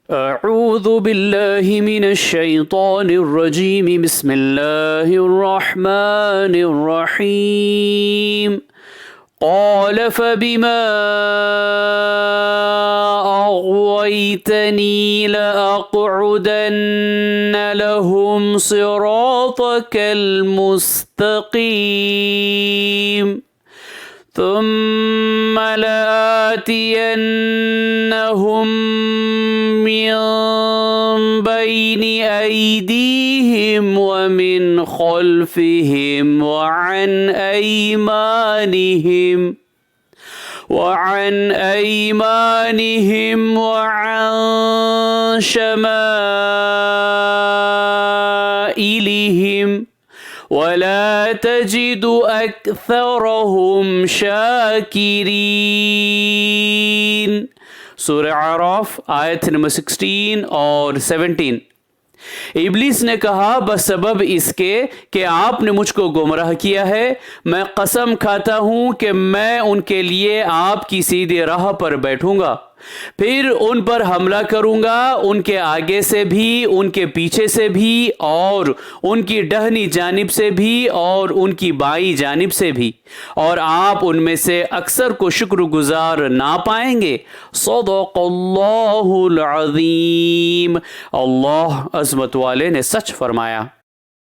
अऊज़ु बिल्लाहि मिनश शैतानिर रजीम बिस्मिल्लाहिर रहमानिर रहीम क़ाल फ़बिमा अग़वैतनी लअक़उदन्न लहुम सिरातकल मुस्तक़ीम ثم لآتينهم من بين أيديهم ومن خلفهم وعن أيمانهم وعن شمائلهم ولا تجد أكثرهم शाकिरीन। सूरह आराफ आयत नंबर 16 और 17। इब्लीस ने कहा बसबब इसके कि आपने मुझको गुमराह किया है, मैं कसम खाता हूं कि मैं उनके लिए आपकी सीधी राह पर बैठूंगा, फिर उन पर हमला करूंगा, उनके आगे से भी, उनके पीछे से भी, और उनकी दाहिनी जानिब से भी और उनकी बाईं जानिब से भी, और आप उनमें से अक्सर को शुक्रगुजार ना पाएंगे। सदक़ल्लाहुल अज़ीम। अल्लाह अज़मत वाले ने सच फरमाया।